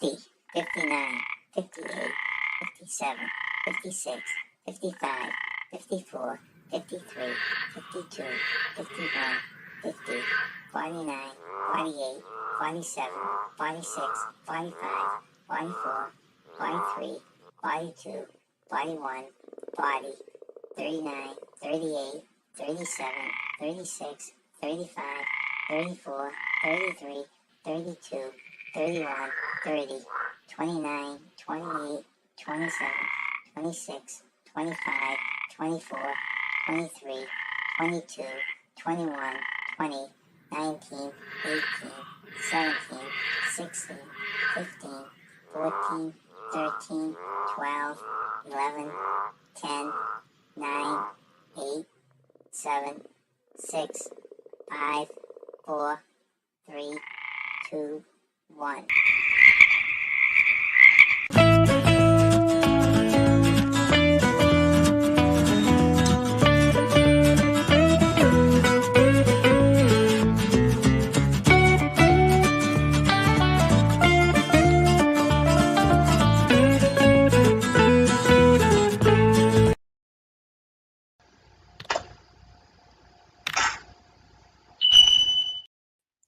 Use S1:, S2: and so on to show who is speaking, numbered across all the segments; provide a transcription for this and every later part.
S1: 60, 59, 58, 57, 56, 55, 54, 53, 52, 51, 50, 49, 48, 47, 46, 45, 44, 43, 42, 41, 40, 39, 38, 37, 36, 35, 34, 33, 32, 31, 30, 29, 28, 27, 26, 25, 24, 23, 22, 21, 20, 19, 18, 17, 16, 15, 14, 13, 12, 11, 10, 9, 8, 7, 6, 5, 4, 3, 2, 1.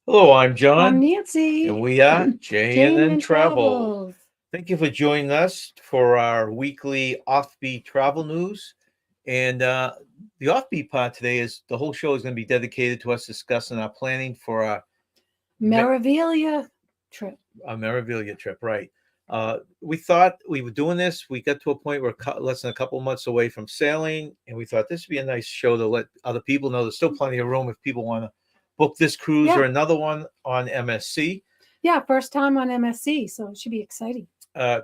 S2: Hello, I'm John.
S3: I'm Nancy.
S2: And we are j&ntravels.
S3: Travels.
S2: Thank you for joining us for our weekly offbeat travel news. And the offbeat part today is the whole show is going to be dedicated to us discussing our planning for our
S3: Meraviglia trip.
S2: A Meraviglia trip, right. We thought we were doing this. We got to a point where less than a couple of months away from sailing, and we thought this would be a nice show to let other people know there's still plenty of room if people want to book this cruise or another one on MSC.
S3: Yeah, first time on MSC, so it should be exciting.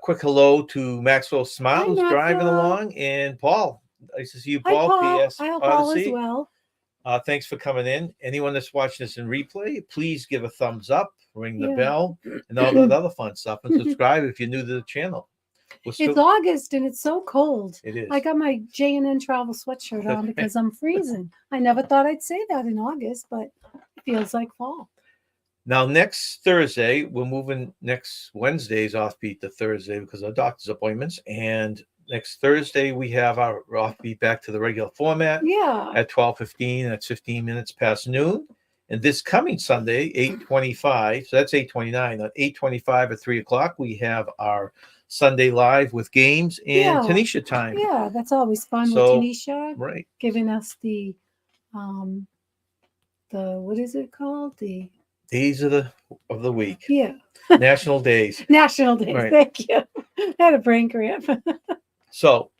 S2: Quick hello to Maxwell Smart, who's driving along, and Paul. Nice to see you, Paul.
S3: Hi, Paul.
S2: PS
S3: I hope Paul as well.
S2: Thanks for coming in. Anyone that's watching this in replay, please give a thumbs up, ring the bell, and all that other fun stuff, and subscribe if you're new to the channel.
S3: It's August and it's so cold.
S2: It is.
S3: I got my j&ntravels sweatshirt on because I'm freezing. I never thought I'd say that in August, but it feels like fall.
S2: Now, next Thursday, we're moving next Wednesday's offbeat to Thursday because of doctor's appointments. And next Thursday, we have our offbeat back to the regular format at 12:15. That's 15 minutes past noon. And this coming Sunday, 8:25, so that's 8:29. At 8:25 at 3 o'clock, we have our Sunday live with games and Tanisha time.
S3: Yeah, that's always fun with Tanisha.
S2: Right.
S3: Giving us the what is it called? The
S2: days of the week.
S3: Yeah.
S2: National days.
S3: National days. Right. Thank you. I had a brain cramp.
S2: So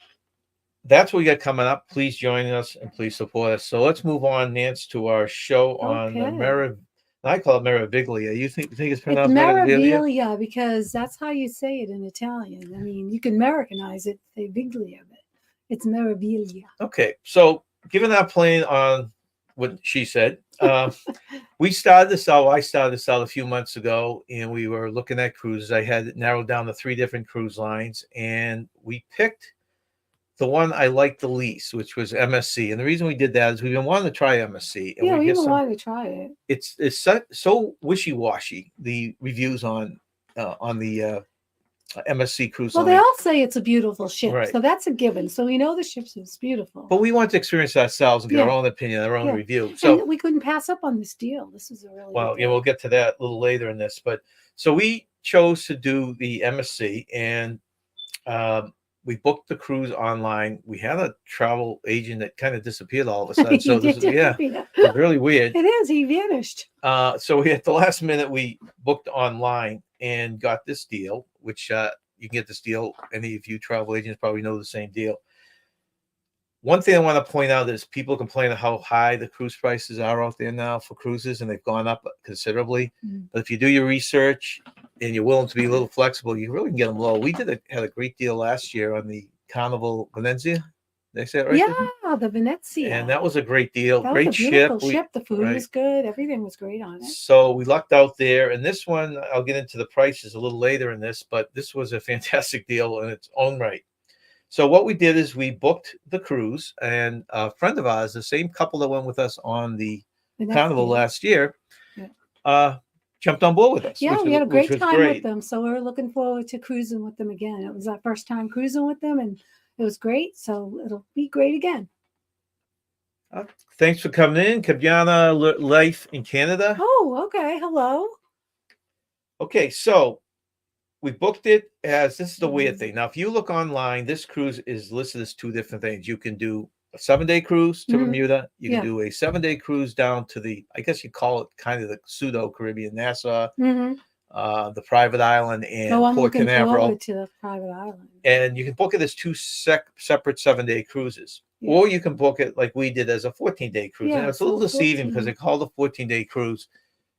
S2: that's what we got coming up. Please join us and please support us. So let's move on, Nance, to our show on the I call it Meraviglia. You think it's pronounced
S3: Meraviglia because that's how you say it in Italian. I mean, you can Americanize it, say Viglia, but it's Meraviglia.
S2: Okay, so given our plan on what she said, we started this out. I started this out a few months ago, and we were looking at cruises. I had it narrowed down to 3 different cruise lines, and we picked the one I liked the least, which was MSC. And the reason we did that is we've been wanting to try MSC. And
S3: we even wanted to try it.
S2: It's so wishy-washy, the reviews on the MSC Cruise line.
S3: Well, they all say it's a beautiful ship, so that's a given. So we know the ship is beautiful.
S2: But we want to experience it ourselves and get our own opinion, our own review. So
S3: and we couldn't pass up on this deal. This is a really
S2: good deal. We'll get to that a little later in this. But so we chose to do the MSC, and we booked the cruise online. We had a travel agent that kind of disappeared all of a sudden. So this is it's really weird.
S3: It is. He vanished.
S2: So we at the last minute we booked online and got this deal, which you can get this deal. Any of you travel agents probably know the same deal. One thing I want to point out is people complain how high the cruise prices are out there now for cruises, and they've gone up considerably. But if you do your research and you're willing to be a little flexible, you really can get them low. We had a great deal last year on the Carnival Venezia. Did I say it right?
S3: Yeah, the Venezia.
S2: And that was a great deal.
S3: That
S2: great
S3: was a beautiful
S2: ship.
S3: The food was good. Everything was great on it.
S2: So we lucked out there. And this one, I'll get into the prices a little later in this, but this was a fantastic deal in its own right. So what we did is we booked the cruise, and a friend of ours, the same couple that went with us on the Carnival last year, jumped on board with us.
S3: Yeah, we had a
S2: which
S3: great
S2: was
S3: time
S2: great.
S3: with them. So we're looking forward to cruising with them again. It was our first time cruising with them, and it was great. So it'll be great again.
S2: Thanks for coming in, Kabyana Life in Canada.
S3: Oh, okay. Hello.
S2: Okay, so we booked it as, this is the weird thing. Now, if you look online, this cruise is listed as two different things. You can do a 7-day cruise to
S3: Mhm.
S2: Bermuda. You can
S3: Yeah.
S2: do a 7-day cruise down to the, I guess you call it kind of the pseudo Caribbean, Nassau,
S3: Mm-hmm.
S2: the private island, and
S3: Oh, I'm
S2: Port
S3: looking
S2: Canaveral.
S3: forward to the private island.
S2: And you can book it as two separate 7-day cruises.
S3: Yeah.
S2: Or you can book it like we did as a 14-day cruise.
S3: Yeah,
S2: And it's a little
S3: so
S2: deceiving because
S3: 14.
S2: they call it a 14-day cruise.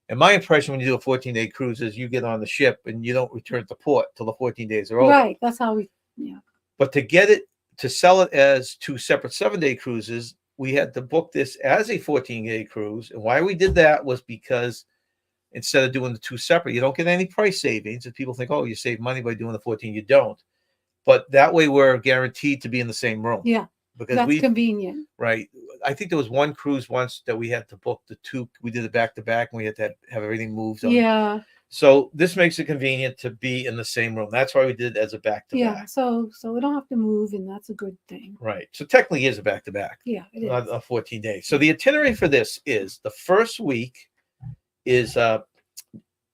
S2: And my impression when you do a 14-day cruise is you get on the ship and you don't return to port till the 14 days are over.
S3: Right. That's how we, yeah.
S2: But to sell it as two separate 7-day cruises, we had to book this as a 14-day cruise. And why we did that was because instead of doing the two separate, you don't get any price savings. And people think, oh, you save money by doing the 14, you don't. But that way we're guaranteed to be in the same room.
S3: Yeah.
S2: Because
S3: That's convenient.
S2: Right. I think there was one cruise once that we had to book the two. We did it back to back and we had to have everything moved.
S3: Yeah.
S2: So this makes it convenient to be in the same room. That's why we did it as a back to
S3: Yeah.
S2: back.
S3: So we don't have to move, and that's a good thing.
S2: Right. So technically it is a back to back.
S3: Yeah, it
S2: Not
S3: is.
S2: a 14 days. So the itinerary for this is the first week is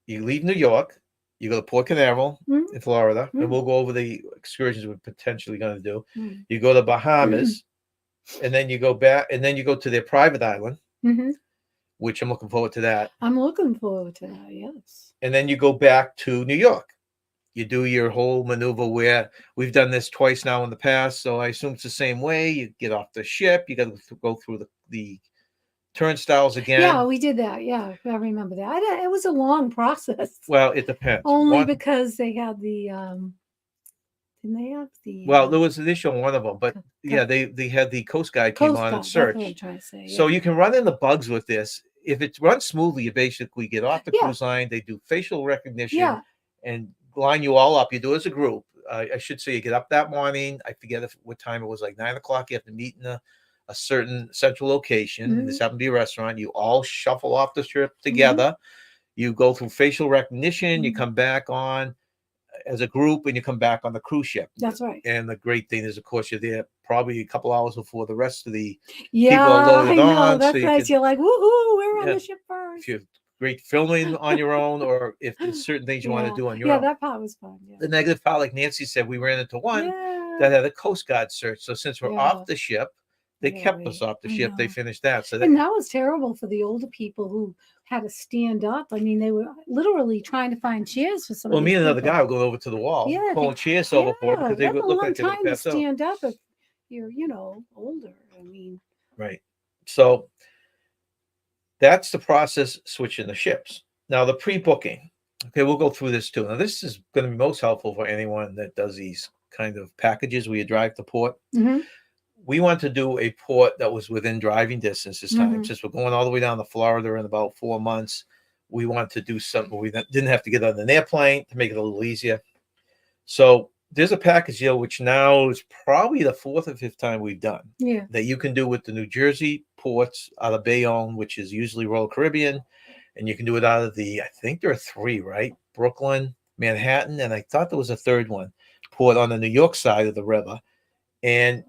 S2: you leave New York, you go to Port Canaveral in Florida, and we'll go over the excursions we're potentially going to do. You go to Bahamas, and then you go back, and then you go to their private island, which I'm looking forward to that.
S3: I'm looking forward to that, yes.
S2: And then you go back to New York. You do your whole maneuver where we've done this twice now in the past, so I assume it's the same way. You get off the ship, you got to go through the turnstiles again.
S3: Yeah, we did that. Yeah, I remember that. It was a long process.
S2: Well, it depends.
S3: Only because they had the didn't they have the
S2: well, there was an issue on one of them, but yeah, they had the Coast Guard came on and searched.
S3: That's what I'm trying to say, yeah.
S2: So you can run into bugs with this. If it runs smoothly, you basically get off the cruise line. They do facial recognition and line you all up. You do it as a group. I should say you get up that morning. I forget what time it was, like 9 o'clock. You have to meet in a certain central location. This happened to be a restaurant. You all shuffle off the trip together. You go through facial recognition. You come back on as a group, and you come back on the cruise ship.
S3: That's right.
S2: And the great thing is, of course, you're there probably a couple hours before the rest of the
S3: people
S2: are loaded on.
S3: That's so nice. You're like, woohoo, we're on the ship first.
S2: If you're great filming on your own, or if there's certain things you want to do on your own.
S3: Yeah, that part was fun. Yeah.
S2: The negative part, like Nancy said, we ran into one that had a Coast Guard search. So since we're off the ship, they kept us off the ship. They finished that. So
S3: and that was terrible for the older people who had to stand up. I mean, they were literally trying to find chairs for some.
S2: Well, me and another guy were going over to the wall, pulling chairs over for it because they would look like they would pass out.
S3: Stand up if you're, older. I mean,
S2: right. So that's the process switching the ships. Now the pre-booking. Okay, we'll go through this too. Now this is going to be most helpful for anyone that does these kind of packages where you drive to port. We want to do a port that was within driving distance this time. Since we're going all the way down to Florida in about 4 months, we want to do something where we didn't have to get on an airplane to make it a little easier. So there's a package deal, which now is probably the 4th or 5th time we've done. That you can do with the New Jersey ports out of Bayonne, which is usually Royal Caribbean. And you can do it out of I think there are 3, right? Brooklyn, Manhattan, and I thought there was a 3rd one, port on the New York side of the river. And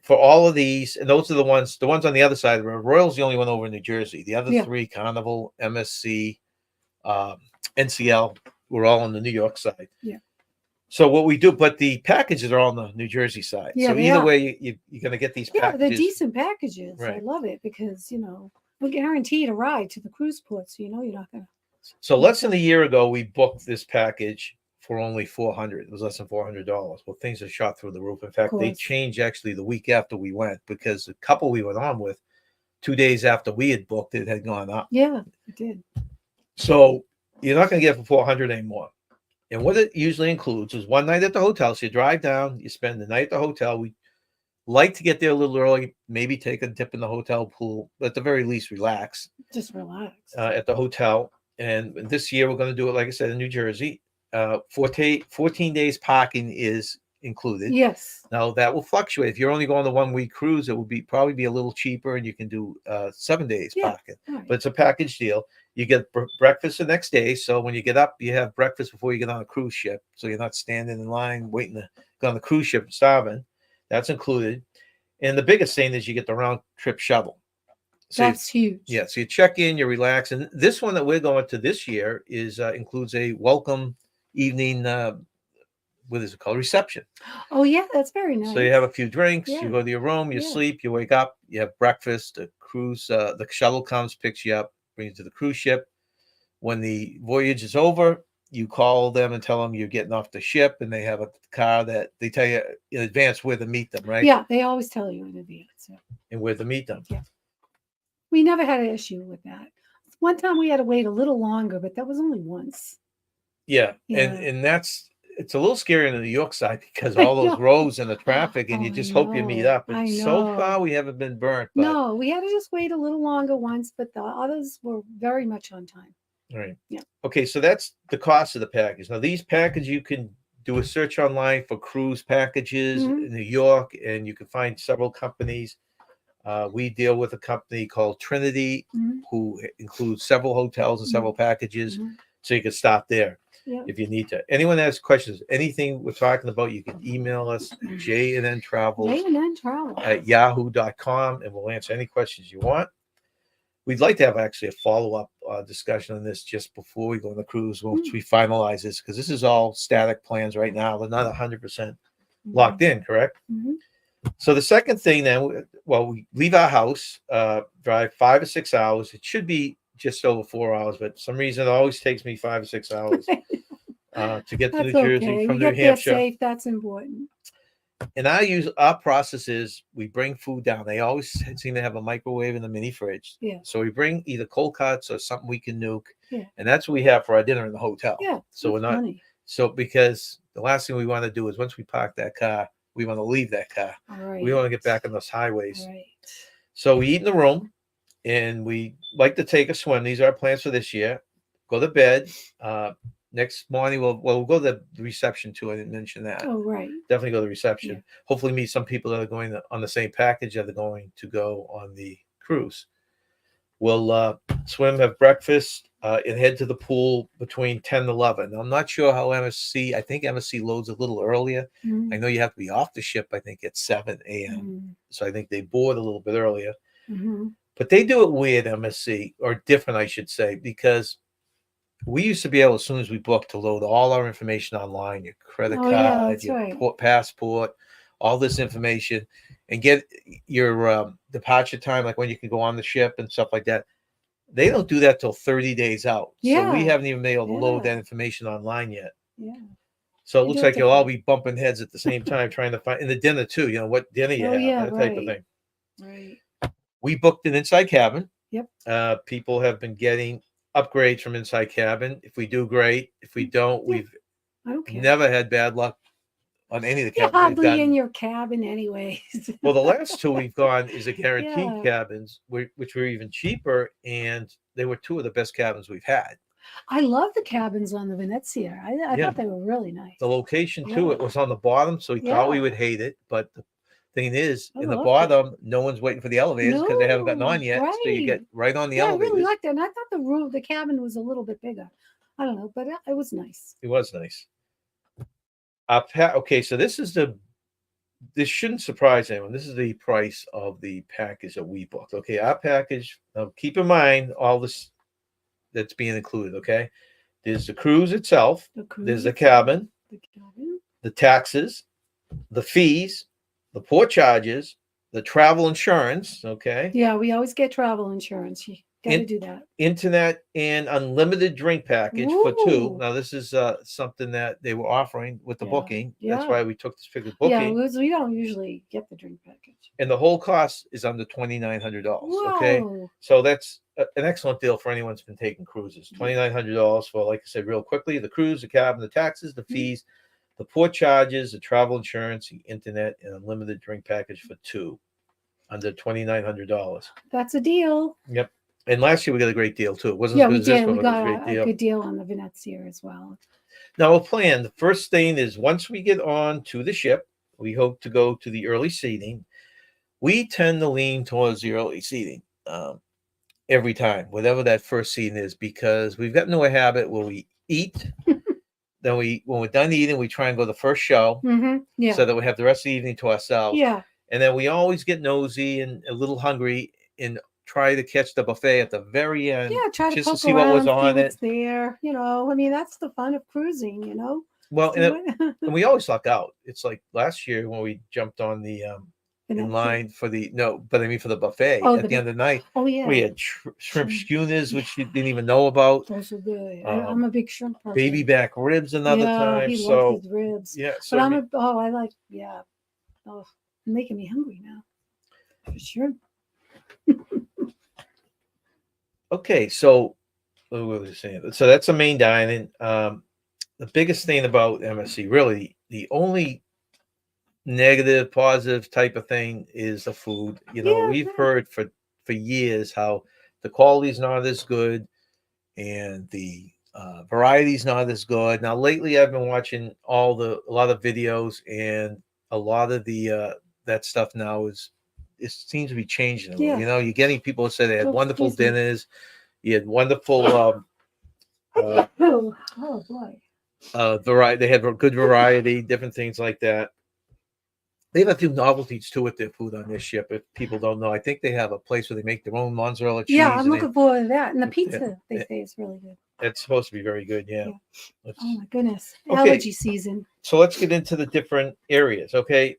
S2: for all of these, and those are the ones on the other side of the river. Royal's the only one over in New Jersey. The other 3, Carnival, MSC, NCL, we're all on the New York side. So what we do, but the packages are all on the New Jersey side. So either way, you're going to get these packages.
S3: Yeah, they're decent packages.
S2: Right.
S3: I love it because, we're guaranteed a ride to the cruise port. So, you're not going to.
S2: So less than a year ago, we booked this package for only $400. It was less than $400. Well, things have shot through the roof. In fact, they changed actually the week after we went because the couple we went on with, 2 days after we had booked it, had gone up.
S3: Yeah, it did.
S2: So you're not going to get it for $400 anymore. And what it usually includes is 1 night at the hotel. So you drive down, you spend the night at the hotel. We like to get there a little early, maybe take a dip in the hotel pool, but at the very least, relax.
S3: Just relax.
S2: At the hotel. And this year, we're going to do it, like I said, in New Jersey. 14 days parking is included.
S3: Yes.
S2: Now that will fluctuate. If you're only going on the 1 week cruise, it will probably be a little cheaper, and you can do 7 days
S3: Yeah.
S2: pocket.
S3: Right.
S2: But it's a package deal. You get breakfast the next day, so when you get up, you have breakfast before you get on a cruise ship, so you're not standing in line waiting to go on the cruise ship and starving. That's included. And the biggest thing is you get the round trip shuttle. So
S3: That's huge.
S2: yeah, so you check in, you relax, and this one that we're going to this year is includes a welcome evening. What is it called? Reception.
S3: Oh yeah, that's very nice.
S2: So you have a few drinks,
S3: Yeah.
S2: you go to your room, you
S3: Yeah.
S2: sleep, you wake up, you have breakfast. The cruise, the shuttle comes, picks you up, brings you to the cruise ship. When the voyage is over, you call them and tell them you're getting off the ship, and they have a car that they tell you in advance where to meet them, right?
S3: Yeah, they always tell you in advance. Yeah.
S2: And where to meet them.
S3: Yeah. We never had an issue with that. One time we had to wait a little longer, but that was only once.
S2: Yeah,
S3: Yeah.
S2: and it's a little scary on the New York side because
S3: I
S2: all those
S3: know.
S2: roads and the traffic, and
S3: Oh,
S2: you
S3: I
S2: just hope you meet
S3: know.
S2: up.
S3: I
S2: And so
S3: know.
S2: far, we haven't been burnt. But,
S3: No, we had to just wait a little longer once, but the others were very much on time.
S2: all right.
S3: Yeah.
S2: Okay, so that's the cost of the package. Now, these packages, you can do a search online for cruise packages
S3: Mhm.
S2: in New York, and you can find several companies. We deal with a company called Trinity,
S3: Mhm.
S2: who includes several hotels and several packages.
S3: Mhm.
S2: So you can stop there
S3: Yeah.
S2: if you need to. Anyone that has questions, anything we're talking about, you can email us at j&ntravels
S3: j&ntravels
S2: at yahoo.com, and we'll answer any questions you want. We'd like to have actually a follow-up discussion on this just before we go on the cruise once we finalize this, because this is all static plans right now. They're not 100% locked in, correct?
S3: Mhm.
S2: So the second thing then, well, we leave our house, drive 5 or 6 hours. It should be just over 4 hours, but for some reason it always takes me 5 or 6 hours to get to
S3: That's
S2: New Jersey
S3: okay.
S2: from
S3: We
S2: New
S3: get there
S2: Hampshire.
S3: safe. That's important.
S2: And our process is we bring food down. They always seem to have a microwave and a mini fridge.
S3: Yeah.
S2: So we bring either cold cuts or something we can nuke.
S3: Yeah.
S2: And that's what we have for our dinner in the hotel.
S3: Yeah.
S2: So we're
S3: that's
S2: not,
S3: funny.
S2: so because the last thing we want to do is once we park that car, we want to leave that car.
S3: All right.
S2: We want to get back on those highways.
S3: All right.
S2: So we eat in the room, and we like to take a swim. These are our plans for this year. Go to bed. Next morning, we'll go to the reception too. I didn't mention that.
S3: Oh, right.
S2: Definitely go to the reception.
S3: Yeah.
S2: Hopefully meet some people that are going on the same package that are going to go on the cruise. We'll swim, have breakfast, and head to the pool between 10 and 11. I'm not sure how I think MSC loads a little earlier.
S3: Mhm.
S2: I know you have to be off the ship, I think, at 7 a.m.
S3: Mhm.
S2: So I think they board a little bit earlier.
S3: Mhm.
S2: But they do it weird, MSC, or different, I should say, because we used to be able, as soon as we booked, to load all our information online, your credit
S3: Oh, yeah,
S2: card,
S3: that's
S2: your
S3: right.
S2: passport, all this information, and get your departure time, like when you can go on the ship and stuff like that. They don't do that till 30 days out. So we
S3: Yeah.
S2: haven't even been able to load
S3: Yeah.
S2: that information online yet.
S3: Yeah.
S2: So it
S3: They
S2: looks
S3: do it
S2: like you'll all
S3: different.
S2: be bumping heads at the same time trying to find, in the dinner too, what dinner you
S3: Oh,
S2: have,
S3: yeah,
S2: that type of
S3: right.
S2: thing.
S3: Right.
S2: We booked an inside cabin.
S3: Yep.
S2: People have been getting upgrades from inside cabin. If we do, great. If we don't,
S3: Yeah.
S2: we've
S3: I don't care.
S2: never had bad luck on any of the
S3: You're
S2: cabins we've
S3: hardly in
S2: gotten.
S3: your cabin anyways.
S2: Well, the last two we've gone is a guaranteed
S3: Yeah.
S2: cabins, which were even cheaper, and they were two of the best cabins we've had.
S3: I love the cabins on the Venezia. I
S2: Yeah.
S3: thought they were really nice.
S2: The location too,
S3: Yeah.
S2: it was on the bottom, so we thought we
S3: Yeah.
S2: would hate it. But the thing is,
S3: I
S2: in the
S3: loved it.
S2: bottom, no one's waiting for the elevators because they haven't gotten on
S3: No,
S2: yet. So you get
S3: right.
S2: right on the
S3: Yeah, I
S2: elevators.
S3: really liked it. And I thought the cabin was a little bit bigger. I don't know, but it was nice.
S2: It was nice. Okay, so this shouldn't surprise anyone. This is the price of the package that we booked. Okay, our package. Now keep in mind all this that's being included. Okay, there's the cruise itself. There's the cabin, the taxes, the fees, the port charges, the travel insurance. Okay,
S3: Yeah, we always get travel insurance. You got to do that.
S2: internet and unlimited drink package for two.
S3: Ooh.
S2: Now this is something that they were offering with the
S3: Yeah.
S2: booking. That's
S3: Yeah.
S2: why we took this figure
S3: Yeah,
S2: booking.
S3: we don't usually get the drink package.
S2: And the whole cost is under $2,900. Okay,
S3: Whoa.
S2: so that's an excellent deal for anyone who's been taking cruises. $2,900 for, like I said, real quickly, the cruise, the cabin, the taxes, the fees, the port charges, the travel insurance, the internet, and unlimited drink package for two, under $2,900.
S3: That's a deal.
S2: Yep. And last year we got a great deal too. It wasn't
S3: Yeah,
S2: as good
S3: we
S2: as this
S3: did.
S2: one,
S3: We
S2: but it was a
S3: got
S2: great
S3: a
S2: deal.
S3: good deal on the Venezia as well.
S2: Now, we'll plan. The first thing is once we get on to the ship, we hope to go to the early seating. We tend to lean towards the early seating every time, whatever that first seating is, because we've gotten into a habit where we eat. Then when we're done eating, we try and go to the first show
S3: Yeah.
S2: so that we have the rest of the evening to ourselves.
S3: Yeah.
S2: And then we always get nosy and a little hungry and try to catch the buffet at the very end.
S3: Yeah. Try to
S2: just to
S3: poke
S2: see
S3: around,
S2: what was
S3: see
S2: on
S3: what's
S2: it.
S3: there. You know, I mean, that's the fun of cruising. You know.
S2: Well,
S3: See what-
S2: and we always luck out. It's like last year when we jumped on the in line for the for the buffet
S3: Oh,
S2: at the end of the night.
S3: Oh yeah.
S2: We had shrimp schooners, which you didn't even know about.
S3: Those are good. I'm a big shrimp person.
S2: Baby back ribs another time.
S3: He
S2: So
S3: loves his ribs.
S2: yeah. So
S3: But I like Oh, making me hungry now. For sure.
S2: okay, so what was I saying? So that's the main dining. The biggest thing about MSC, really, the only negative, positive type of thing is the food. You know, we've heard for years how the quality is not as good and the variety's not as good. Now, lately, I've been watching a lot of videos, and a lot of the that stuff now it seems to be changing a little. You know, you're getting people who say they had wonderful dinners, you had wonderful
S3: oh boy.
S2: Variety. They had good variety, different things like that. They have a few novelties too with their food on this ship. If people don't know, I think they have a place where they make their own mozzarella cheese.
S3: Yeah, I'm looking forward to that. And the pizza, they say, is really good.
S2: It's supposed to be very good. Yeah.
S3: Oh my goodness,
S2: okay.
S3: Allergy season.
S2: So let's get into the different areas. Okay,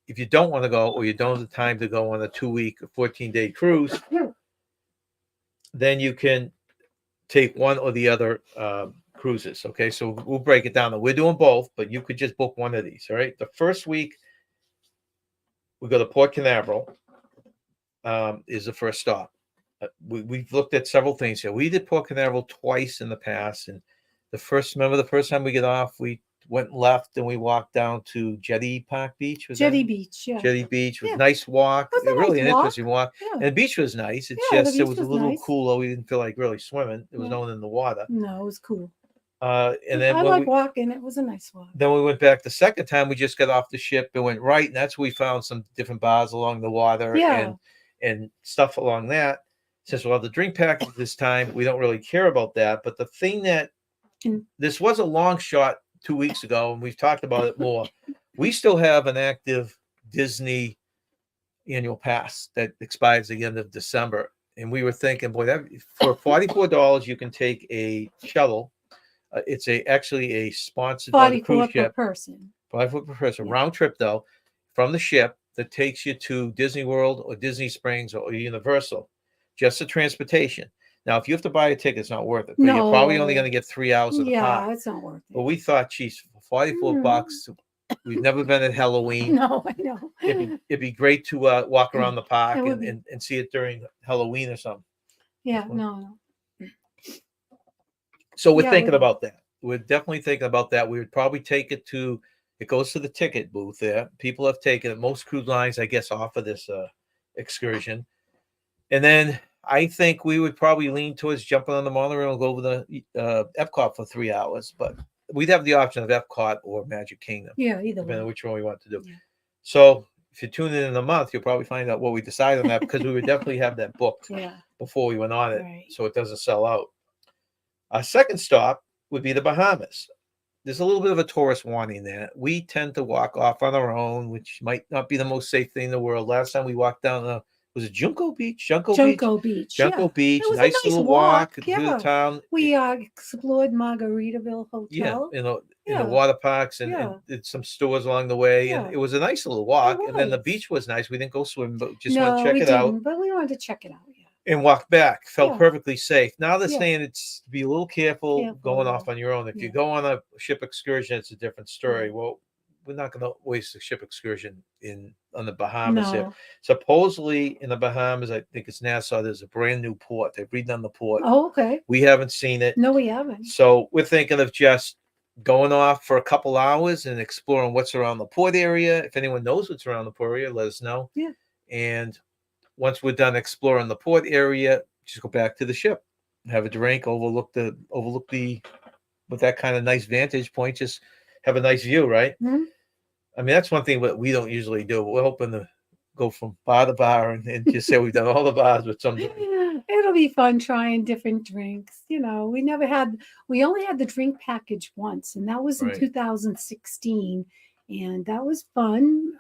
S2: if you don't want to go or you don't have the time to go on a 2-week, 14-day cruise, then you can take one or the other cruises. Okay, so we'll break it down. We're doing both, but you could just book one of these. All right, the first week we go to Port Canaveral. Is the first stop. We've looked at several things here. We did Port Canaveral twice in the past, and the first time we get off, we went left and we walked down to Jetty Park Beach.
S3: Jetty Beach, yeah.
S2: Jetty Beach was nice walk.
S3: It was
S2: really
S3: nice
S2: an
S3: walk.
S2: interesting walk.
S3: Yeah.
S2: And the beach was nice. It's
S3: the
S2: just it was
S3: beach
S2: a little
S3: nice.
S2: cooler. We didn't feel like really swimming. There was no one in the water.
S3: No, it was cool.
S2: And then
S3: I like walking. It was a nice walk.
S2: Then we went back the second time. We just got off the ship and went right, and that's where we found some different bars along the water and stuff along that. Since we'll have the drink package this time, we don't really care about that. But the thing that this was a long shot 2 weeks ago, and we've talked about it more. We still have an active Disney annual pass that expires at the end of December, and we were thinking, boy, that for $44 you can take a shuttle. It's actually a sponsored by the cruise ship.
S3: per person.
S2: $44 per person, round trip though, from the ship that takes you to Disney World or Disney Springs or Universal, just the transportation. Now, if you have to buy a ticket, it's not worth it. But you're probably only going to get 3 hours of the park.
S3: Yeah, it's not worth it.
S2: But we thought, geez, for $44, we've never been at Halloween.
S3: No, I know.
S2: It'd be great to walk around the park and see it during Halloween or something.
S3: Yeah, no.
S2: So we're thinking about that. We're definitely thinking about that. We would probably take it goes to the ticket booth there. People have taken it. Most cruise lines, I guess, offer this excursion. And then I think we would probably lean towards jumping on the monorail and go over the Epcot for 3 hours. But we'd have the option of Epcot or Magic Kingdom.
S3: Yeah, either
S2: depending
S3: way.
S2: on which one we want to do.
S3: Yeah.
S2: So if you tune in a month, you'll probably find out what we decide on that because we would definitely have that booked before we went on it, so it doesn't sell out. Our second stop would be the Bahamas. There's a little bit of a tourist warning there. We tend to walk off on our own, which might not be the most safe thing in the world. Last time we walked down was it Junco Beach? Junco Beach. Beach. Nice little walk through the town.
S3: We explored Margaritaville Hotel.
S2: Yeah, in the water parks and did some stores along the way. And it was a nice little walk. And then the beach was nice. We didn't go swimming, but just went to check it out.
S3: But we wanted to check it out.
S2: And walk back. Felt perfectly safe. Now they're saying it's to be a little careful going off on your own. If you go on a ship excursion, it's a different story. Well, we're not going to waste a ship excursion on the Bahamas here. Supposedly in the Bahamas, I think it's Nassau, there's a brand new port. They've redone the port.
S3: Oh, okay.
S2: We haven't seen it.
S3: No, we haven't.
S2: So we're thinking of just going off for a couple hours and exploring what's around the port area. If anyone knows what's around the port area, let us know.
S3: Yeah.
S2: And once we're done exploring the port area, just go back to the ship, have a drink, overlook the with that kind of nice vantage point, just have a nice view, right?
S3: Mhm.
S2: I mean, that's one thing that we don't usually do. We're hoping to go from bar to bar and just say we've done all the bars with some.
S3: It'll be fun trying different drinks. We only had the drink package once, and that was in
S2: Right.
S3: 2016. And that was fun.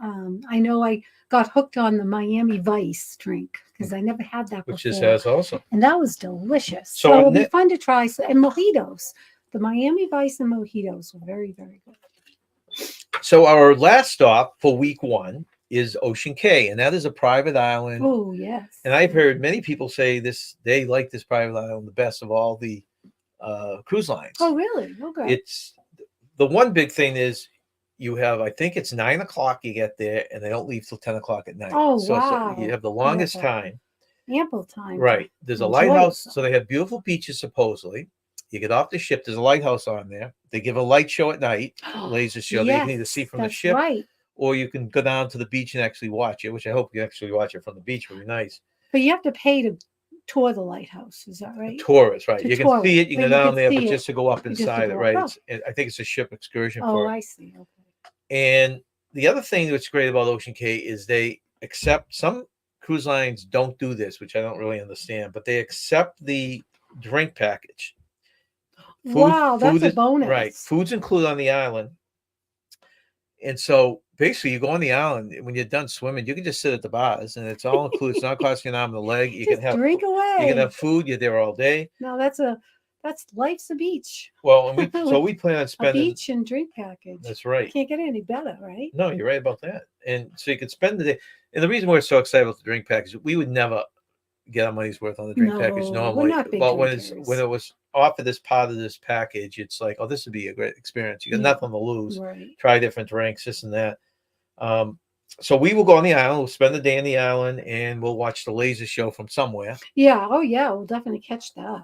S3: I know I got hooked on the Miami Vice drink because I never had that
S2: Which
S3: before.
S2: this has also.
S3: And that was delicious.
S2: So
S3: So
S2: on
S3: it'll be
S2: net-
S3: fun to try. And mojitos. The Miami Vice and mojitos were very, very good.
S2: So our last stop for week 1 is Ocean Cay, and that is a private island.
S3: Oh, yes.
S2: And I've heard many people say they like this private island the best of all the cruise lines.
S3: Oh, really? Okay.
S2: It's the one big thing is you have, I think it's 9 o'clock you get there, and they don't leave till 10 o'clock at night.
S3: Oh,
S2: so
S3: wow.
S2: you have the longest
S3: Wonderful.
S2: time.
S3: Ample time.
S2: Right. There's a
S3: enjoy
S2: lighthouse,
S3: yourself.
S2: so they have beautiful beaches supposedly. You get off the ship, there's a lighthouse on there. They give a light show at night, laser show that you can either see from the
S3: that's
S2: ship,
S3: right.
S2: or you can go down to the beach and actually watch it, which I hope you actually watch it from the beach. Would be nice.
S3: But you have to pay to tour the lighthouse. Is that right?
S2: Tourists, right?
S3: To
S2: You can
S3: tour
S2: see
S3: it,
S2: it. You
S3: but
S2: can go
S3: you
S2: down
S3: can
S2: there,
S3: see
S2: but
S3: it
S2: just to go up
S3: just to
S2: inside
S3: go
S2: it,
S3: up.
S2: right?
S3: Oh.
S2: I think it's a ship excursion
S3: Oh,
S2: for it.
S3: I see. Okay.
S2: And the other thing that's great about Ocean Cay is they accept, some cruise lines don't do this, which I don't really understand, but they accept the drink package.
S3: Wow, that's a
S2: is,
S3: bonus.
S2: Right. Food's included on the island. And so basically you go on the island, when you're done swimming, you can just sit at the bars and it's all included. It's not costing you an arm and a leg. You
S3: Just
S2: can have
S3: drink away.
S2: You can have food, you're there all day.
S3: No, that's life's a beach.
S2: Well, and we plan on
S3: A
S2: spending
S3: beach and drink package.
S2: That's right.
S3: Can't get any better, right?
S2: No, you're right about that. And so you could spend the day. And the reason we're so excited about the drink package, we would never get our money's worth on the drink package
S3: No,
S2: normally.
S3: we're not big
S2: But when
S3: drinkers.
S2: it was offered as part of this package, it's like, oh, this would be a great experience. You got
S3: Yeah.
S2: nothing to lose.
S3: Right.
S2: Try different drinks, this and that. So we will go on the island. We'll spend the day on the island, and we'll watch the laser show from somewhere.
S3: Yeah. Oh, yeah. We'll definitely catch that.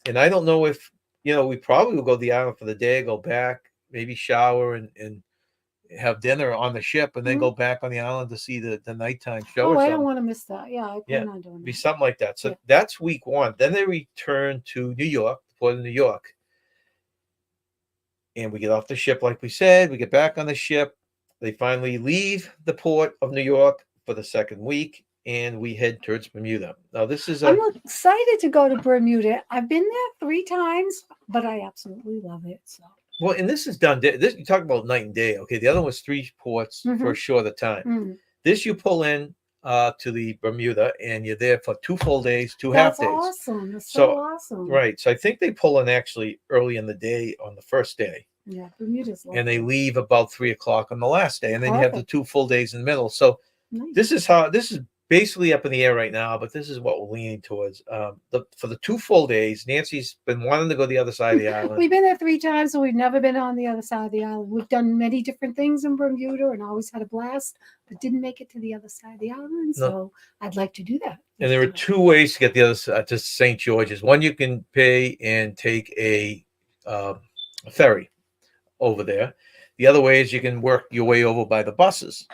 S2: And I don't know if we probably will go to the island for the day, go back, maybe shower and have dinner on the ship, and then go back on the island to see the nighttime show.
S3: Oh,
S2: or
S3: I
S2: something.
S3: don't want to miss that. Yeah, I plan on doing
S2: Be
S3: that.
S2: something like that. So
S3: Yeah.
S2: that's week 1. Then they return to New York, Port of New York. And we get off the ship, like we said. We get back on the ship. They finally leave the port of New York for the second week, and we head towards Bermuda. Now, this is
S3: I'm excited to go to Bermuda. I've been there 3 times, but I absolutely love it. So.
S2: well, and this is done. This you talk about night and day. Okay, the other one was 3 ports for a shorter time.
S3: Mm.
S2: This you pull in to the Bermuda, and you're there for 2 full days, 2 half days.
S3: That's awesome. That's so awesome.
S2: Right. So I think they pull in actually early in the day on the first day.
S3: Yeah, Bermuda's lovely.
S2: And they leave about 3 o'clock on the last day, and then you have the
S3: Perfect.
S2: 2 full days in the middle. So
S3: Nice.
S2: this is basically up in the air right now, but this is what we're leaning towards. For the 2 full days, Nancy's been wanting to go the other side of the island.
S3: We've been there 3 times, and we've never been on the other side of the island. We've done many different things in Bermuda and always had a blast, but didn't make it to the other side of the island.
S2: No.
S3: So I'd like to do that.
S2: And there are 2 ways to get the other side to St. George's. One, you can pay and take a ferry over there. The other way is you can work your way over by the buses.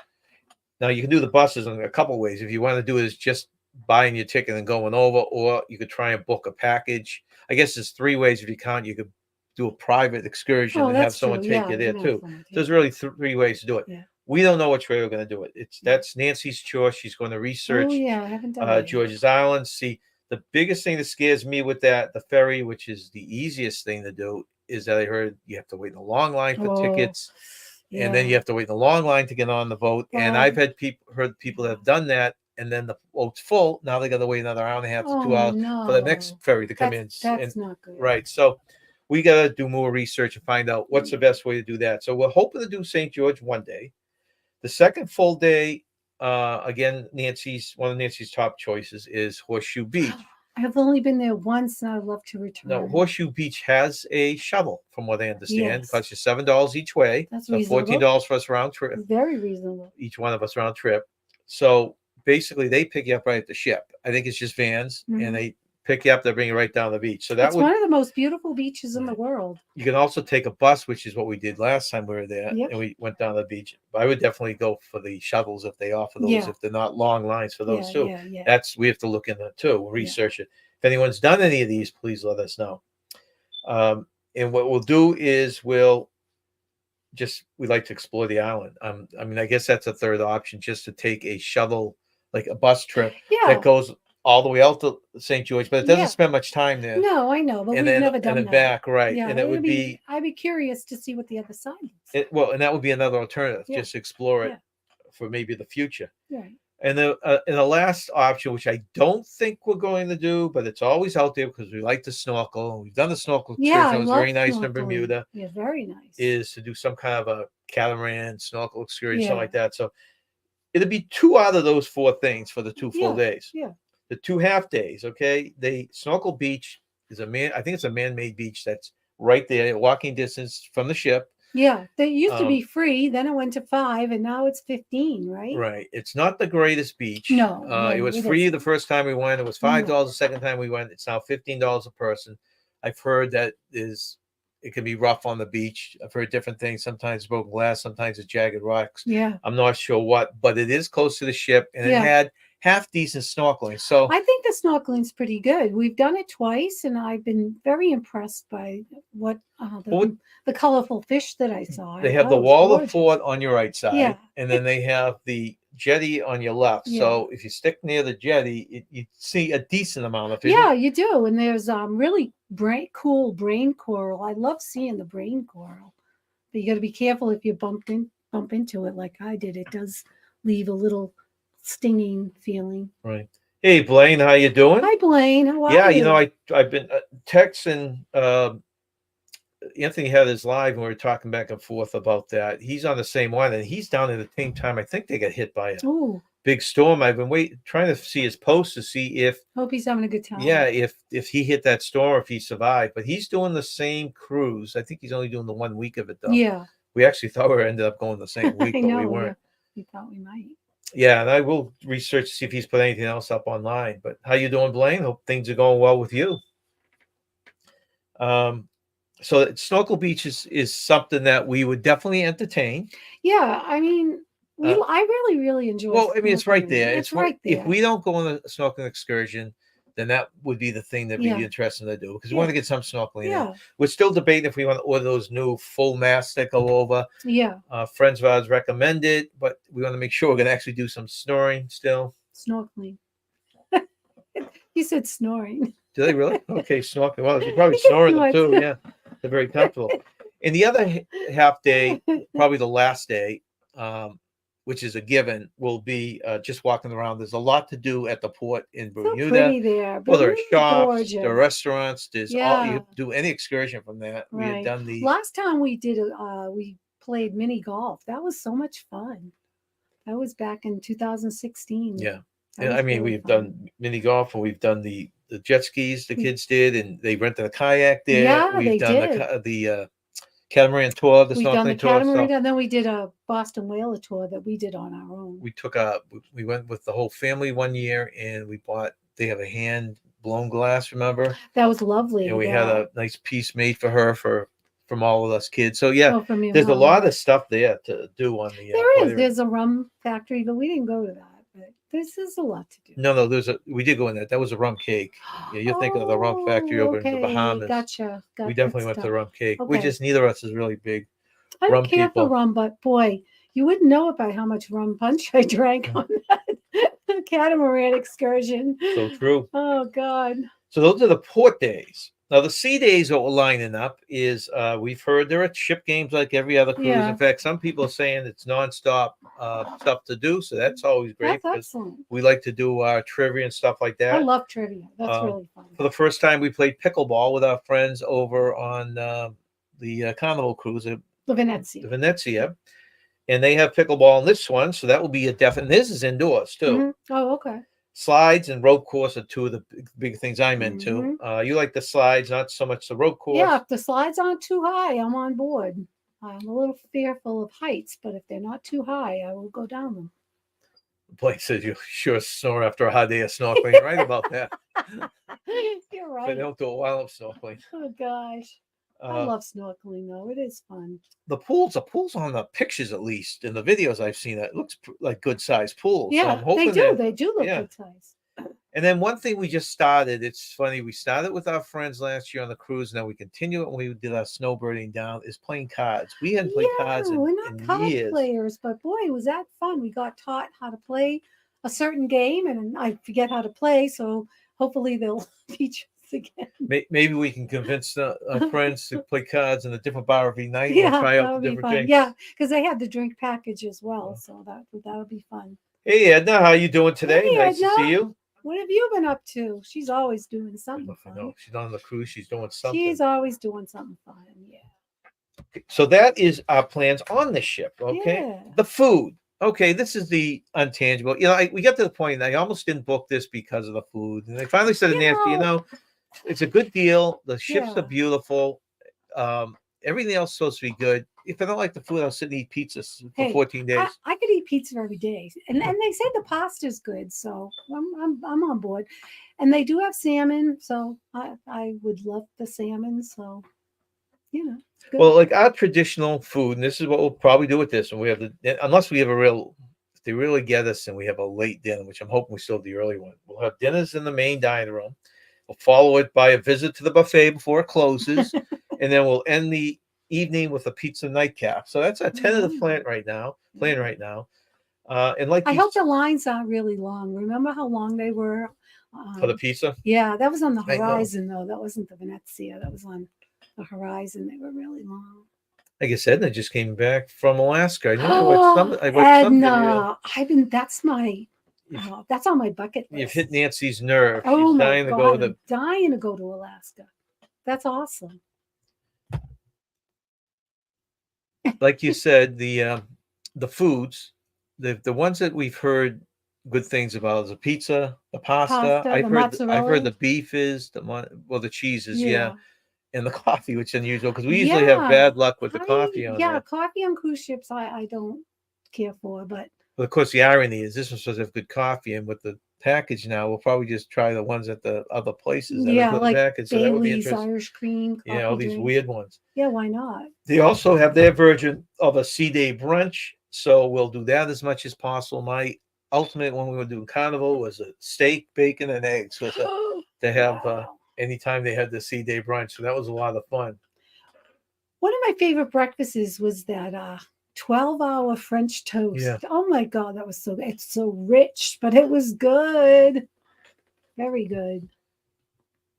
S2: Now you can do the buses in a couple ways. If you want to do it, is just buying your ticket and going over, or you could try and book a package. I guess there's 3 ways if you count. You could do a private excursion and have someone take you there too. There's really 3 ways to do it.
S3: Yeah.
S2: We don't know which way we're going to do it. That's Nancy's choice. She's going to research
S3: I haven't done that yet.
S2: George's Island. See, the biggest thing that scares me with the ferry, which is the easiest thing to do, is that I heard you have to wait in a long line for tickets, and then you have to wait in a long line to get on the boat. And I've heard people that have done that, and then the boat's full. Now they got to wait another hour and a half to 2 hours for the next ferry to come in.
S3: That's not good.
S2: Right. So we got to do more research and find out what's the best way to do that. So we're hoping to do St. George one day. The second full day, again, one of Nancy's top choices is Horseshoe Beach.
S3: I've only been there once, and I'd love to return.
S2: No, Horseshoe Beach has a shuttle, from what I understand.
S3: Yes.
S2: It costs you $7 each way.
S3: That's
S2: so
S3: reasonable.
S2: $14 for us round trip.
S3: Very reasonable.
S2: Each one of us round trip. So basically, they pick you up right at the ship. I think it's just vans, and they pick you up. They bring you right down the beach. So
S3: It's one of the most beautiful beaches in the world.
S2: You can also take a bus, which is what we did last time we were there,
S3: Yep.
S2: and we went down the beach. But I would definitely go for the shuttles if they offer those. If they're not long lines for those too. We have to look into too. Research it. If anyone's done any of these, please let us know. And what we'll do is we like to explore the island. I mean, I guess that's a third option, just to take a shuttle, like a bus trip
S3: Yeah.
S2: that goes all the way out to St. George, but it doesn't
S3: Yeah.
S2: spend much time there.
S3: No, I know, but
S2: And
S3: we've never done
S2: then
S3: that.
S2: back, right?
S3: Yeah,
S2: And it would be
S3: I'd be curious to see what the other side is.
S2: and that would be another alternative.
S3: Yeah.
S2: Just explore it
S3: Yeah.
S2: for maybe the future.
S3: Right.
S2: And the last option, which I don't think we're going to do, but it's always out there because we like to snorkel. We've done the snorkel
S3: Yeah,
S2: excursion.
S3: I
S2: It was
S3: love
S2: very nice in
S3: snorkeling.
S2: Bermuda.
S3: Yeah, very nice.
S2: Is to do some kind of a catamaran snorkel excursion,
S3: Yeah.
S2: something like that. So it'll be 2 out of those 4 things for the 2 full days.
S3: Yeah.
S2: The 2 half days, okay? The Snorkel Beach is I think it's a man-made beach that's right there, walking distance from the ship.
S3: Yeah, they used to be free, then it went to 5, and now it's 15, right?
S2: Right. It's not the greatest beach.
S3: No,
S2: It was
S3: it
S2: free
S3: isn't.
S2: the first time we went. It was $5 the second time we went. It's now $15 a person. I've heard that it can be rough on the beach. I've heard different things. Sometimes broken glass, sometimes it's jagged rocks.
S3: Yeah.
S2: I'm not sure what, but it is close to the ship, and it had half decent snorkeling. So
S3: I think the snorkeling's pretty good. We've done it twice, and I've been very impressed by what the colorful fish that I saw.
S2: they have the wall of fort on your right side, and then they have the jetty on your left.
S3: Yeah.
S2: So if you stick near the jetty, you see a decent amount of fish.
S3: Yeah, you do. And there's really cool brain coral. I love seeing the brain coral. But you got to be careful if you bump into it like I did. It does leave a little stinging feeling.
S2: Right. Hey, Blaine, how you doing?
S3: Hi, Blaine. How are you?
S2: Yeah, you know, I've been texting. Anthony had his live, and we were talking back and forth about that. He's on the same one, and he's down at the same time. I think they got hit by a big storm. I've been trying to see his post to see if.
S3: Hope he's having a good time.
S2: Yeah, if he hit that storm, if he survived. But he's doing the same cruise. I think he's only doing the 1 week of it, though.
S3: Yeah.
S2: We actually thought we ended up going the same week, but we weren't.
S3: We thought we might.
S2: Yeah, and I will research to see if he's put anything else up online. But how you doing, Blaine? Hope things are going well with you. So Snorkel Beach is something that we would definitely entertain.
S3: Yeah, I mean, I really enjoy.
S2: Well, I mean, it's right there.
S3: It's right there.
S2: If we don't go on a snorkeling excursion, then that would be the thing that would be interesting to do because we want to get some snorkeling.
S3: Yeah.
S2: In. We're still debating if we want to order those new full masks that go over.
S3: Yeah.
S2: Friends of ours recommend it, but we want to make sure we're going to actually do some snoring still.
S3: Snorkeling. You said snoring.
S2: Do they really? Okay, snorkeling. Well, they're probably snoring them too. Yeah, they're very comfortable. And the other half day, probably the last day, which is a given, will be just walking around. There's a lot to do at the port in Bermuda.
S3: So pretty there.
S2: Well, there are shops,
S3: gorgeous.
S2: there are restaurants. There's all you do any excursion from that.
S3: Right.
S2: We had done the
S3: last time we did. We played mini golf. That was so much fun. That was back in 2016.
S2: Yeah, and I mean we've done mini golf and we've done the jet skis the kids did, and they rented a kayak there.
S3: Yeah,
S2: we've
S3: they
S2: done
S3: did.
S2: the catamaran tour, the
S3: We've done the
S2: snorkeling tour.
S3: catamaran, and then we did a Boston whaler tour that we did on our own.
S2: We went with the whole family one year, and they have a hand blown glass, remember?
S3: That was lovely.
S2: And we had a nice piece made for her from all of us kids. So yeah,
S3: from your
S2: there's
S3: mom.
S2: a lot of stuff there to do on the.
S3: There is. There's a rum factory, but we didn't go to that. But this is a lot to do.
S2: No, we did go in that. That was a rum cake. Yeah, you're thinking of the rum factory over in the Bahamas.
S3: Gotcha.
S2: We definitely went to the rum cake.
S3: Okay.
S2: We just neither of us is really big.
S3: I don't care
S2: people.
S3: for rum, but boy, you wouldn't know it by how much rum punch I drank on that catamaran excursion.
S2: So true.
S3: Oh God.
S2: So those are the port days. Now the sea days that we're lining up is we've heard there are ship games like every other cruise.
S3: Yeah.
S2: In fact, some people are saying it's nonstop stuff to do, so that's always great.
S3: That's excellent.
S2: We like to do trivia and stuff like that.
S3: I love trivia. That's really fun.
S2: For the first time, we played pickleball with our friends over on the Carnival cruise,
S3: The Venezia.
S2: Venezia, and they have pickleball in this one, so that will be a definite. This is indoors too.
S3: Mm-hmm. Oh, okay.
S2: Slides and rope course are two of the big things I'm into. You like the slides, not so much the rope course.
S3: Yeah, if the slides aren't too high, I'm on board. I'm a little fearful of heights, but if they're not too high, I will go down them.
S2: Blake says you sure snore after a hot day of snorkeling. You're right about that.
S3: You're right.
S2: But I don't do it while I'm snorkeling.
S3: Oh gosh. I love snorkeling though. It is fun.
S2: The pools on the pictures, at least in the videos I've seen, it looks like good sized pools.
S3: Yeah,
S2: so
S3: they do. They do look good size.
S2: And then one thing we just started, it's funny, we started with our friends last year on the cruise. Now we continue it when we did our snowbirding down, is playing cards. We hadn't played cards
S3: we're not
S2: in
S3: card
S2: years.
S3: players, but boy, was that fun. We got taught how to play a certain game, and I forget how to play, so hopefully they'll teach us again.
S2: Maybe we can convince our friends to play cards in a different bar every night.
S3: Yeah,
S2: We'll try
S3: that
S2: out
S3: would
S2: the
S3: be
S2: different
S3: fun.
S2: drinks.
S3: Yeah, because they had the drink package as well,
S2: Yeah.
S3: so that'll be fun.
S2: Hey, Edna, how you doing today?
S3: Hey,
S2: Nice to
S3: Edna.
S2: see you.
S3: What have you been up to? She's always doing
S2: I
S3: something fun.
S2: know she's on the cruise. She's doing something.
S3: She's always doing something fun. Yeah.
S2: So that is our plans on the ship. Okay,
S3: Yeah.
S2: the food. Okay, this is the untangible. We got to the point. I almost didn't book this because of the food, and I finally said to Nancy, it's a good deal. The ships are beautiful. Everything else is supposed to be good. If I don't like the food, I'll sit and eat pizzas for 14 days.
S3: I could eat pizza every day, and they say the pasta's good, so I'm on board. And they do have salmon, so I would love the salmon. So, good.
S2: Well, like our traditional food, and this is what we'll probably do with this, and we have unless we have if they really get us and we have a late dinner, which I'm hoping we still have the early one. We'll have dinners in the main dining room. We'll follow it by a visit to the buffet before it closes, and then we'll end the evening with a pizza nightcap. So that's our tentative plan right now. And like
S3: I hope the lines aren't really long. Remember how long they were
S2: for the pizza?
S3: Yeah, that was on the horizon though. That wasn't the Venezia. That was on the horizon. They were really long.
S2: Like I said, I just came back from Alaska. I
S3: that's on my bucket list.
S2: You've hit Nancy's nerve.
S3: Oh
S2: She's
S3: my God, I'm dying to go to Alaska. That's awesome.
S2: Like you said, the foods, the ones that we've heard good things about is the pizza, the pasta. I've heard the beef is the cheese is, and the coffee, which is unusual because we usually have bad luck with the coffee on there.
S3: Coffee on cruise ships I don't care for, but
S2: of course the irony is this one's supposed to have good coffee, and with the package now we'll probably just try the ones at the other places that put
S3: like
S2: the package. So
S3: Bailey's, Irish cream,
S2: all these weird ones.
S3: Yeah, why not?
S2: They also have their version of a sea day brunch, so we'll do that as much as possible. My ultimate when we were doing Carnival was a steak, bacon, and eggs to have anytime they had the sea day brunch. So that was a lot of fun.
S3: One of my favorite breakfasts was that 12-hour French toast.
S2: Yeah.
S3: Oh my God, that was so good. It's so rich, but it was good. Very good.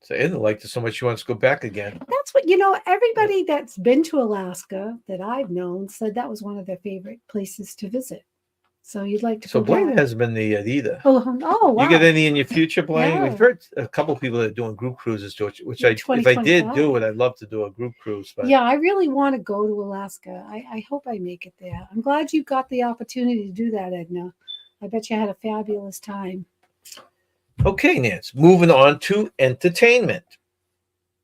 S2: So Edna liked it so much she wants to go back again.
S3: That's what, everybody that's been to Alaska that I've known said that was one of their favorite places to visit. So you'd like to go back.
S2: Blaine hasn't been there yet either.
S3: Oh, wow.
S2: You get any in your future, Blaine?
S3: Yeah.
S2: We've heard a couple of people that are doing group cruises, which if I did do it, I'd love to do a group cruise. But
S3: yeah, I really want to go to Alaska. I hope I make it there. I'm glad you got the opportunity to do that, Edna. I bet you had a fabulous time.
S2: Okay, Nance, moving on to entertainment.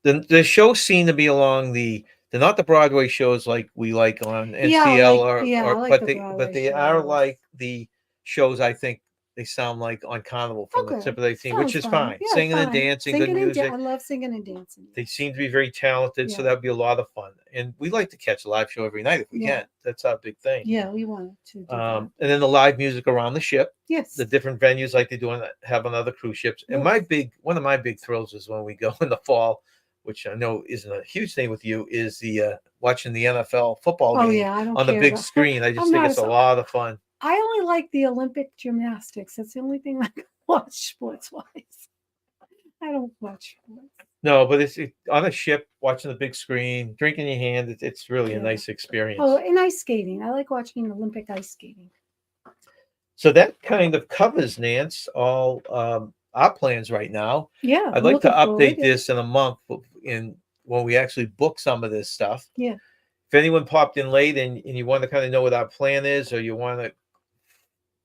S2: The shows seem to be along they're not the Broadway shows like we like on NCL but they are like the shows I think they sound like on Carnival from the tip of their team, which is fine. Yeah, singing and dancing, good music.
S3: I love singing and dancing.
S2: They seem to be very talented, so that'd be a lot of fun. And we like to catch a live show every night if we can. That's our big thing.
S3: Yeah, we want to do that.
S2: And then the live music around the ship.
S3: Yes.
S2: The different venues like they have on other cruise ships. And one of my big thrills is when we go in the fall, which I know isn't a huge thing with you, is the watching the NFL football game on the big screen. I just think it's a lot of fun.
S3: I only like the Olympic gymnastics. That's the only thing I can watch sports-wise. I don't watch sports.
S2: No, but it's on a ship, watching the big screen, drinking in your hand. It's really a nice experience.
S3: Oh, and ice skating. I like watching Olympic ice skating.
S2: So that kind of covers, Nance, all our plans right now.
S3: Yeah.
S2: I'd like to update this in a month when we actually book some of this stuff.
S3: Yeah.
S2: If anyone popped in late and you want to kind of know what our plan is, or you want to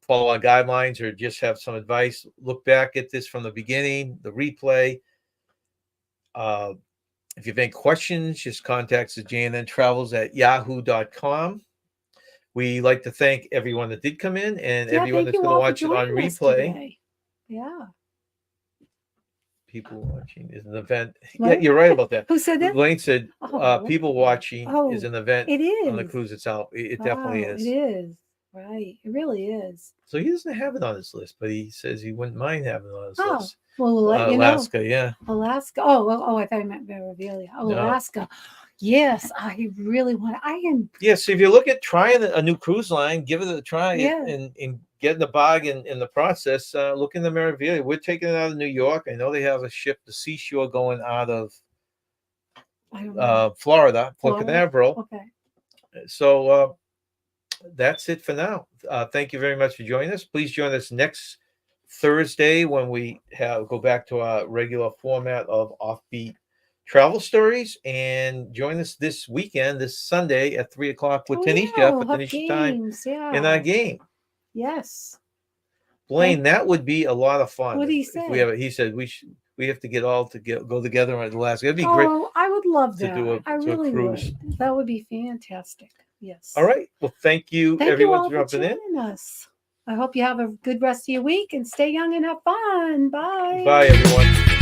S2: follow our guidelines or just have some advice, look back at this from the beginning, the replay. If you have any questions, just contact us at j&ntravels@yahoo.com. We like to thank everyone that did come in and everyone that's going to watch it on replay.
S3: Yeah.
S2: People watching is an event. What? Yeah, you're right about that.
S3: Who said that?
S2: Blaine said people watching is an event
S3: it is.
S2: on the cruise itself. It definitely is.
S3: It is. Right. It really is.
S2: So he doesn't have it on his list, but he says he wouldn't mind having it on his
S3: Oh,
S2: list.
S3: well, we'll let you know.
S2: Alaska, yeah.
S3: Alaska. Oh, I thought you meant Meraviglia. Oh,
S2: No.
S3: Alaska. Yes, I really want. I am.
S2: Yeah, so if you look at trying a new cruise line, give it a try
S3: Yeah.
S2: and getting the bargain in the process. Look into Meraviglia. We're taking it out of New York. I know they have a ship, the Seashore, going out of
S3: I don't know.
S2: Florida, Port
S3: Florida?
S2: Canaveral.
S3: Okay.
S2: So that's it for now. Thank you very much for joining us. Please join us next Thursday when we go back to our regular format of offbeat travel stories, and join us this weekend, this Sunday at 3:00 with Tanisha for
S3: we'll have
S2: Tanisha time
S3: games.
S2: in our
S3: Yeah.
S2: game.
S3: Yes.
S2: Blaine, that would be a lot of fun.
S3: What did he
S2: if
S3: say?
S2: we have it. He said we have to get all to go together on Alaska. It'd be great.
S3: Oh, I would love
S2: to
S3: that.
S2: do a-
S3: I
S2: to a
S3: really
S2: cruise.
S3: would. That would be fantastic. Yes.
S2: All right. Well, thank you,
S3: Thank you
S2: everyone,
S3: all
S2: for
S3: for
S2: jumping in.
S3: joining us. I hope you have a good rest of your week and stay young and have fun. Bye.
S2: Bye, everyone.